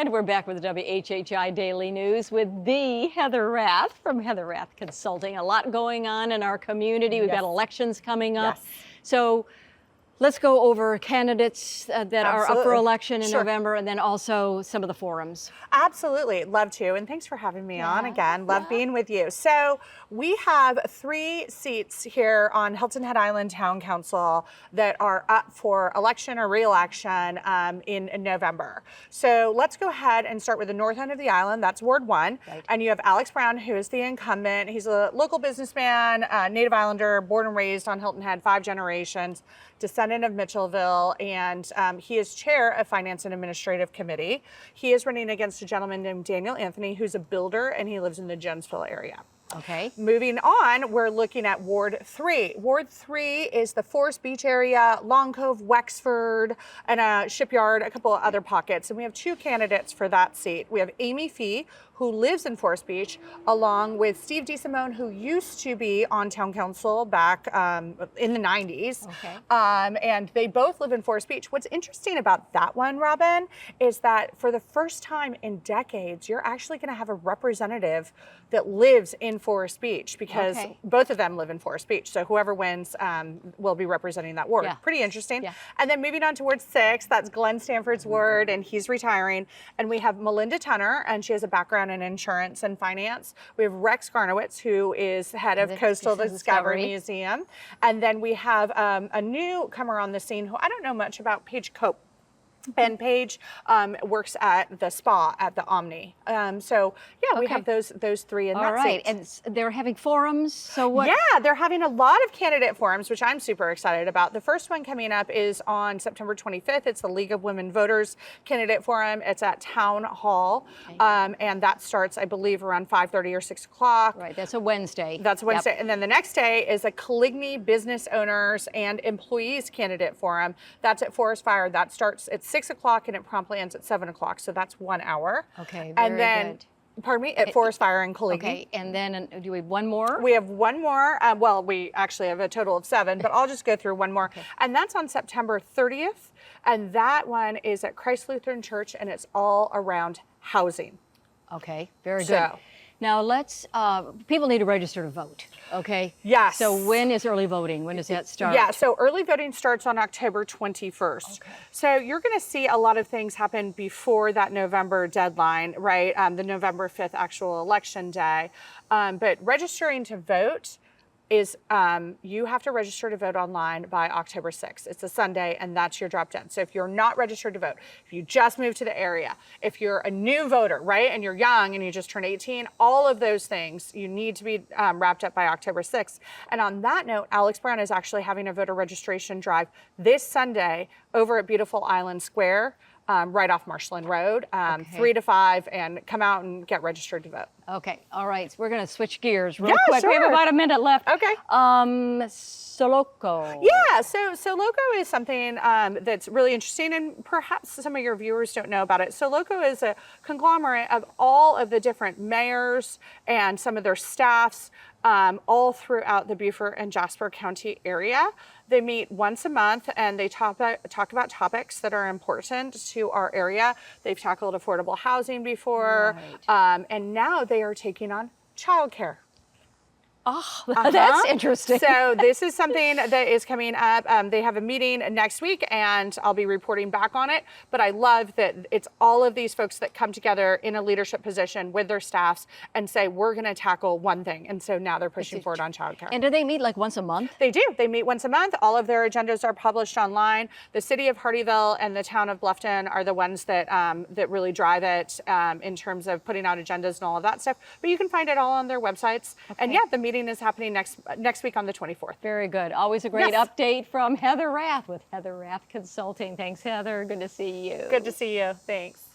And we're back with WHHI Daily News with the Heather Rath from HRath Consulting. A lot going on in our community. We've got elections coming up. So let's go over candidates that are up for election in November, and then also some of the forums. Absolutely, love to, and thanks for having me on again. Love being with you. So we have 3 seats here on Hilton Head Island Town Council that are up for election or re-election in November. So let's go ahead and start with the north end of the island. That's Ward 1, and you have Alex Brown, who is the incumbent. He's a local businessman, native islander, born and raised on Hilton Head, 5 generations, descendant of Mitchellville, and he is chair of Finance and Administrative Committee. He is running against a gentleman named Daniel Anthony, who's a builder, and he lives in the Jonesville area. Okay. Moving on, we're looking at Ward 3. Ward 3 is the Forest Beach area, Long Cove, Wexford, and a Shipyard, a couple of other pockets. And we have 2 candidates for that seat. We have Amy Fee, who lives in Forest Beach, along with Steve DeSimone, who used to be on town council back in the 90s. Okay. And they both live in Forest Beach. What's interesting about that one, Robyn, is that for the first time in decades, you're actually going to have a representative that lives in Forest Beach, because both of them live in Forest Beach. So whoever wins will be representing that ward. Pretty interesting. And then moving on to Ward 6, that's Glenn Stanford's ward, and he's retiring. And we have Melinda Tunner, and she has a background in insurance and finance. We have Rex Garnowitz, who is head of Coastal Discovery Museum. And then we have a newcomer on the scene who I don't know much about, Paige Cope. And Paige works at the spa at the Omni. So yeah, we have those 3 in that seat. And they're having forums. So what? Yeah, they're having a lot of candidate forums, which I'm super excited about. The first one coming up is on September 25th. It's the League of Women Voters Candidate Forum. It's at Town Hall, and that starts, I believe, around 5:30 or 6 o'clock. Right. That's a Wednesday. That's a Wednesday, and then the next day is a Coligny Business Owners and Employees Candidate Forum. That's at Forest Fire. That starts at 6 o'clock and it promptly ends at 7 o'clock. So that's 1 hour. Okay, and then, good. Pardon me, at Forest Fire in Coligny. Okay, and then do we have one more? We have one more. Well, we actually have a total of 7, but I'll just go through one more. And that's on September 30th. And that one is at Christ Lutheran Church, and it's all around housing. Okay, very good. Now let's, people need to register to vote, okay? Yes. So when is early voting? When does that start? Yeah, so early voting starts on October 21st. Okay. So you're gonna see a lot of things happen before that November deadline, right? The November 5th actual election day. But registering to vote is you have to register to vote online by October 6th. It's a Sunday, and that's your drop dead. So if you're not registered to vote, if you just moved to the area, if you're a new voter, right, and you're young and you just turned 18, all of those things, you need to be wrapped up by October 6th. And on that note, Alex Brown is actually having a voter registration drive this Sunday over at Beautiful Island Square, right off Marshland Road, 3 to 5, and come out and get registered to vote. Okay, all right, so we're gonna switch gears real quick. We have about a minute left. Okay. Soloco. Yeah, so Soloco is something that's really interesting, and perhaps some of your viewers don't know about it. Soloco is a conglomerate of all of the different mayors and some of their staffs all throughout the Beaufort and Jasper County area. They meet once a month, and they talk about topics that are important to our area. They've tackled affordable housing before, and now they are taking on childcare. Oh, that's interesting. So this is something that is coming up. They have a meeting next week, and I'll be reporting back on it. But I love that it's all of these folks that come together in a leadership position with their staffs and say, we're going to tackle one thing. And so now they're pushing forward on childcare. And do they meet like once a month? They do. They meet once a month. All of their agendas are published online. The city of Hardyville and the town of Bluffton are the ones that that really drive it in terms of putting out agendas and all of that stuff. But you can find it all on their websites. And yeah, the meeting is happening next week on the 24th. Very good. Always a great update from Heather Rath with HRath Consulting. Thanks, Heather. Good to see you. Good to see you. Thanks.